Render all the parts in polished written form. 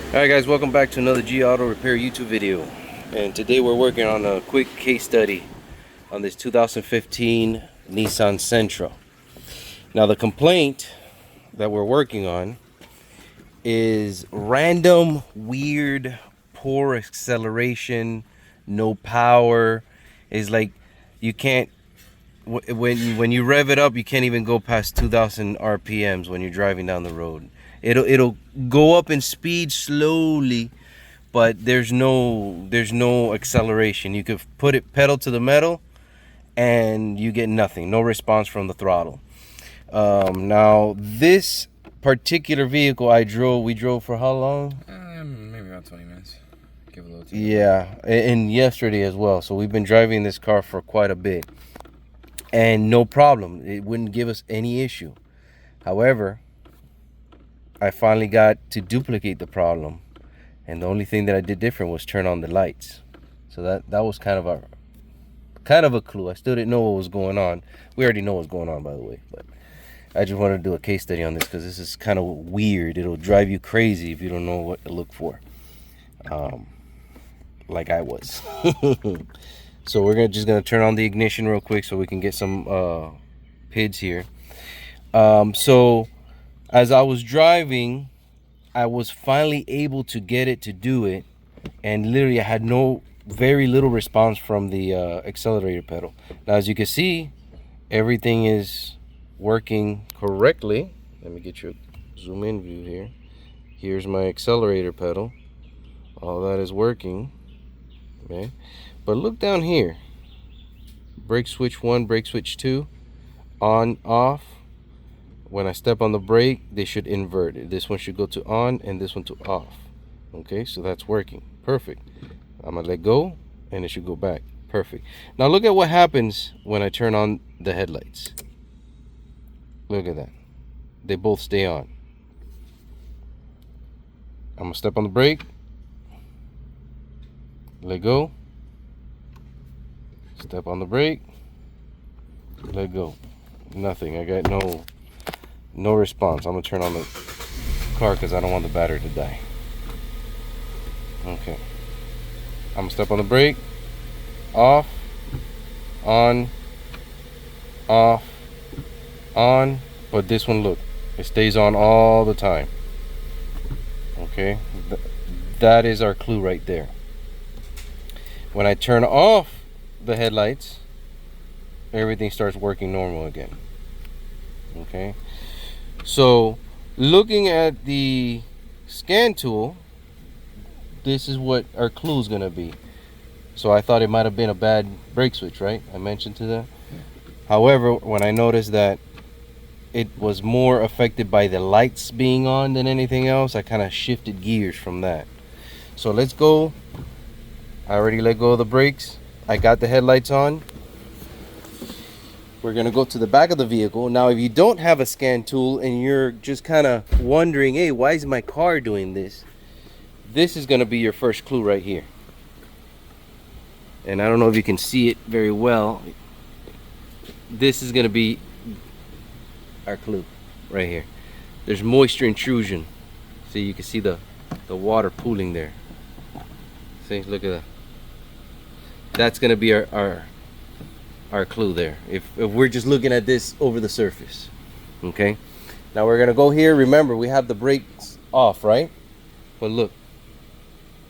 Alright guys, welcome back to another G Auto Repair YouTube video. And today we're working on a quick case study on this 2015 Nissan Sentra. Now the complaint that we're working on is random, weird, poor acceleration, no power. It's like you can't, when you rev it up, you can't even go past 2,000 RPMs when you're driving down the road. It'll go up in speed slowly, but there's no acceleration. You could put it pedal to the metal and you get nothing, no response from the throttle. Now this particular vehicle we drove for how long? Maybe about 20 minutes. Give a little time. Yeah, and yesterday as well. So we've been driving this car for quite a bit and no problem. It wouldn't give us any issue. However, I finally got to duplicate the problem, and the only thing that I did different was turn on the lights. So that was kind of a clue. I still didn't know what was going on. We already know what's going on, by the way, but I just wanted to do a case study on this because this is kind of weird. It'll drive you crazy if you don't know what to look for, like I was. So we're just gonna turn on the ignition real quick so we can get some PIDs here. So as I was driving, I was finally able to get it to do it, and literally I had very little response from the accelerator pedal. Now as you can see, everything is working correctly. Let me get you a zoom in view here. Here's my accelerator pedal. All that is working. Okay, but look down here. Brake switch 1, brake switch 2, on, off. When I step on the brake, they should invert it. This one should go to on and this one to off. Okay, so that's working. Perfect. I'm gonna let go and it should go back. Perfect. Now look at what happens when I turn on the headlights. Look at that. They both stay on. I'm gonna step on the brake. Let go. Step on the brake. Let go. Nothing. I got no response. I'm gonna turn on the car because I don't want the battery to die. Okay. I'm gonna step on the brake. Off. On. Off. On. But this one, look, it stays on all the time. Okay. That is our clue right there. When I turn off the headlights, everything starts working normal again. Okay. So looking at the scan tool, this is what our clue is going to be. So I thought it might have been a bad brake switch, right? I mentioned to that. However, when I noticed that it was more affected by the lights being on than anything else, I kind of shifted gears from that. So let's go. I already let go of the brakes. I got the headlights on. We're gonna go to the back of the vehicle. Now, if you don't have a scan tool and you're just kind of wondering, hey, why is my car doing this? This is gonna be your first clue right here. And I don't know if you can see it very well. This is gonna be our clue right here. There's moisture intrusion. See, you can see the water pooling there. See, look at that. That's gonna be our clue there, if we're just looking at this over the surface. Okay, now we're gonna go here. Remember, we have the brakes off, right? But look,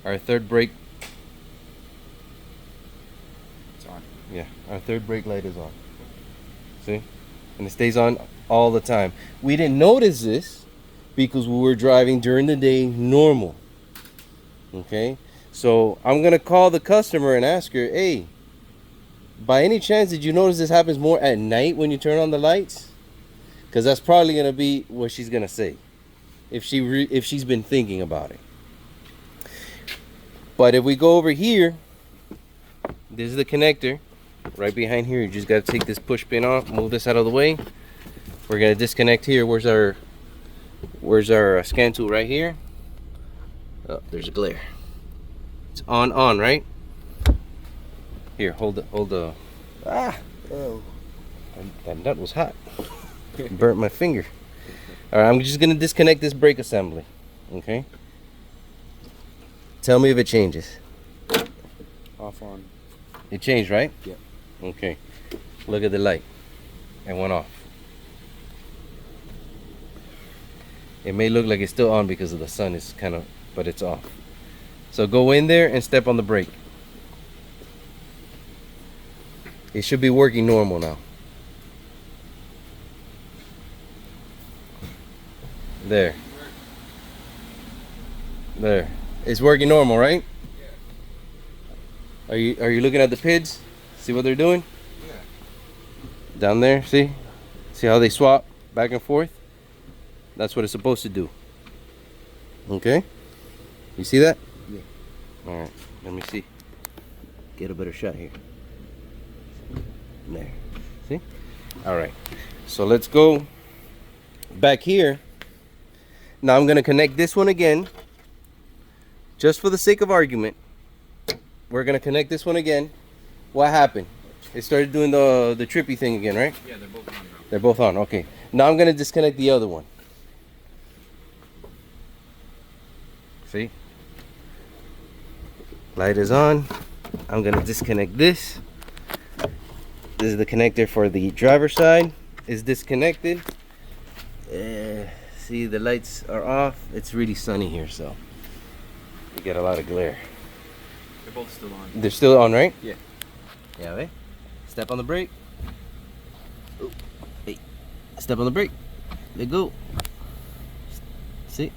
our third brake, It's on. yeah, our third brake light is on. See, and it stays on all the time. We didn't notice this because we were driving during the day normal. Okay, so I'm gonna call the customer and ask her, hey, by any chance, did you notice this happens more at night when you turn on the lights? Because that's probably gonna be what she's gonna say, if she's been thinking about it. But if we go over here, this is the connector right behind here. You just gotta take this push pin off, move this out of the way. We're gonna disconnect here. Where's our scan tool? Right here. Oh, there's a glare. It's on, right? Here, hold the. Oh, that nut was hot. Burnt my finger. All right, I'm just gonna disconnect this brake assembly. Okay. Tell me if it changes. Off on. It changed, right? Yep. Okay. Look at the light. It went off. It may look like it's still on because of the sun is kind of, but it's off. So go in there and step on the brake. It should be working normal now. There. There. It's working normal, right? Yeah. Are you looking at the PIDs? See what they're doing? Yeah. Down there, see? See how they swap back and forth? That's what it's supposed to do. Okay? You see that? Yeah. Alright, let me see. Get a better shot here. There. See? Alright. So let's go back here. Now I'm going to connect this one again. Just for the sake of argument. We're going to connect this one again. What happened? It started doing the trippy thing again, right? Yeah, they're both on now. They're both on. Okay. Now I'm going to disconnect the other one. See? Light is on. I'm going to disconnect this. This is the connector for the driver's side. It's disconnected. See, the lights are off. It's really sunny here, so you get a lot of glare. They're both still on. They're still on, right? Yeah. Yeah, right? Step on the brake. Ooh. Hey. Step on the brake. Let go. See?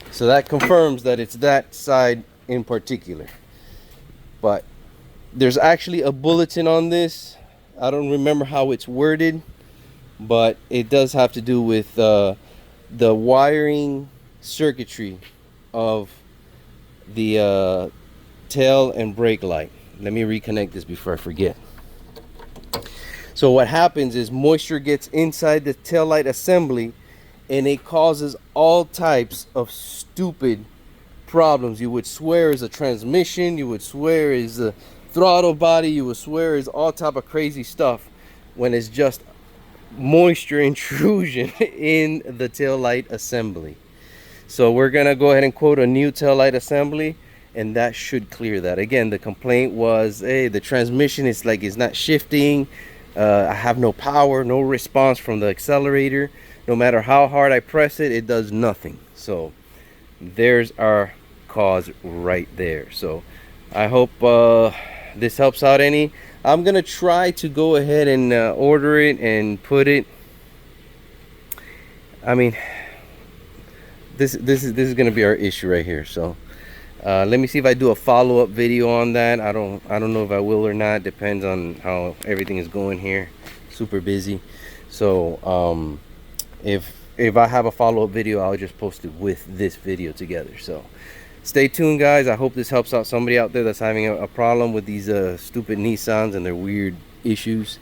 So that confirms that it's that side in particular. But there's actually a bulletin on this. I don't remember how it's worded, but it does have to do with the wiring circuitry of the tail and brake light. Let me reconnect this before I forget. So what happens is moisture gets inside the tail light assembly and it causes all types of stupid problems. You would swear is a transmission, you would swear is a throttle body, you would swear is all type of crazy stuff when it's just moisture intrusion in the tail light assembly. So we're gonna go ahead and quote a new tail light assembly, and that should clear that. Again, the complaint was, hey, the transmission is like it's not shifting. I have no power, no response from the accelerator. No matter how hard I press it, it does nothing. So there's our cause right there. So I hope this helps out any. I'm gonna try to go ahead and order it and put it. I mean, this is gonna be our issue right here. So let me see if I do a follow-up video on that. I don't know if I will or not. Depends on how everything is going here. Super busy. So if I have a follow-up video, I'll just post it with this video together. So stay tuned, guys. I hope this helps out somebody out there that's having a problem with these stupid Nissans and their weird issues.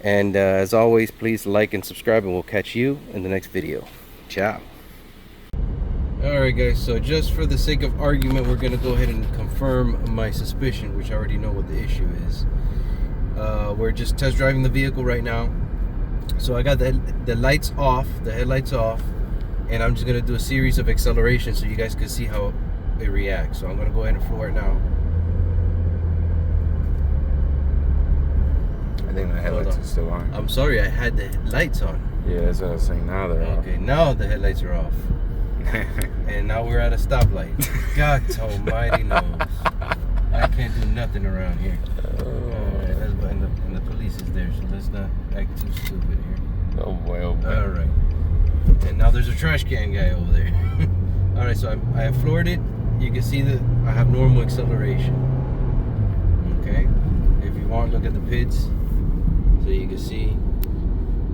And as always, please like and subscribe, and we'll catch you in the next video. Ciao. Alright guys, so just for the sake of argument, we're going to go ahead and confirm my suspicion, which I already know what the issue is. We're just test driving the vehicle right now. So I got the lights off, the headlights off, and I'm just going to do a series of accelerations so you guys can see how it reacts. So I'm going to go ahead and floor it now. I think the headlights are still on. I'm sorry, I had the lights on. Yeah, that's what I was saying. Now they're off. Okay, now the headlights are off. And now we're at a stoplight. God almighty knows. I can't do nothing around here. And the police is there, so let's not act too stupid here. Oh boy, oh boy. Alright. And now there's a trash can guy over there. Alright, so I have floored it. You can see that I have normal acceleration. Okay. If you want, look at the PIDs. So you can see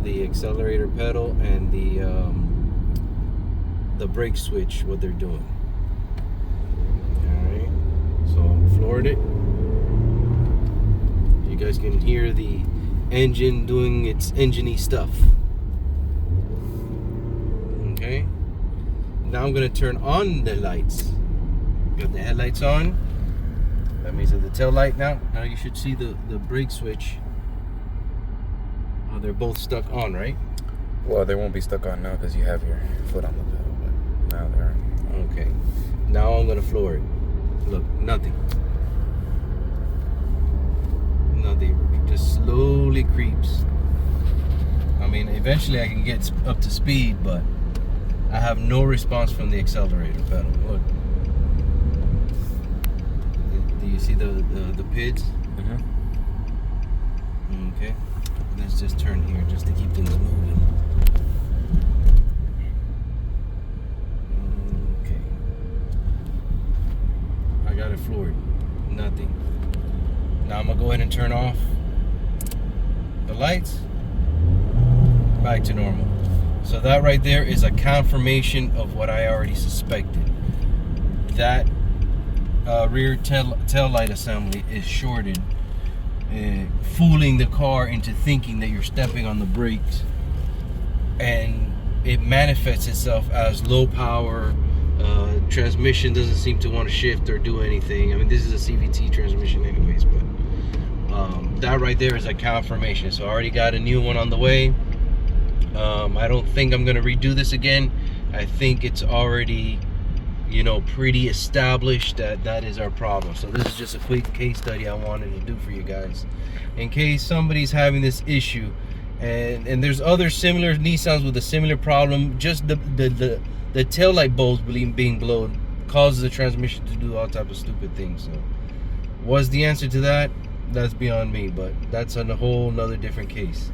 the accelerator pedal and the brake switch, what they're doing. Alright, so floored it. You guys can hear the engine doing its engine-y stuff. Okay, now I'm gonna turn on the lights. Got the headlights on. That means that the tail light now you should see the brake switch. Oh, they're both stuck on, right? Well, they won't be stuck on now because you have your foot on the pedal, but now they're on. Okay. Now I'm I'm gonna floor it. Look, nothing. Nothing. It just slowly creeps. I mean, eventually I can get up to speed, but I have no response from the accelerator pedal. Look. Do you see the PIDs? Mm-hmm. Okay. Let's just turn here just to keep things moving. Okay. I got it floored. Nothing. Now I'm gonna go ahead and turn off the lights. Back to normal. So that right there is a confirmation of what I already suspected. That rear tail light assembly is shorted, fooling the car into thinking that you're stepping on the brakes, and it manifests itself as low power. Transmission doesn't seem to want to shift or do anything. I mean, this is a CVT transmission anyways, but that right there is a confirmation. So I already got a new one on the way. I don't think I'm gonna redo this again. I think it's already, you know, pretty established that that is our problem. So this is just a quick case study I wanted to do for you guys, in case somebody's having this issue, and there's other similar Nissans with a similar problem. Just the tail light bulbs being blown causes the transmission to do all type of stupid things. So what's the answer to that? That's beyond me, but that's a whole nother different case.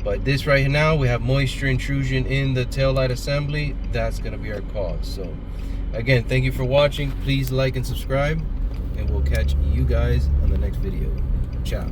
But this right now, we have moisture intrusion in the tail light assembly. That's gonna be our cause. So again, thank you for watching. Please like and subscribe, and we'll catch you guys on the next video. Ciao.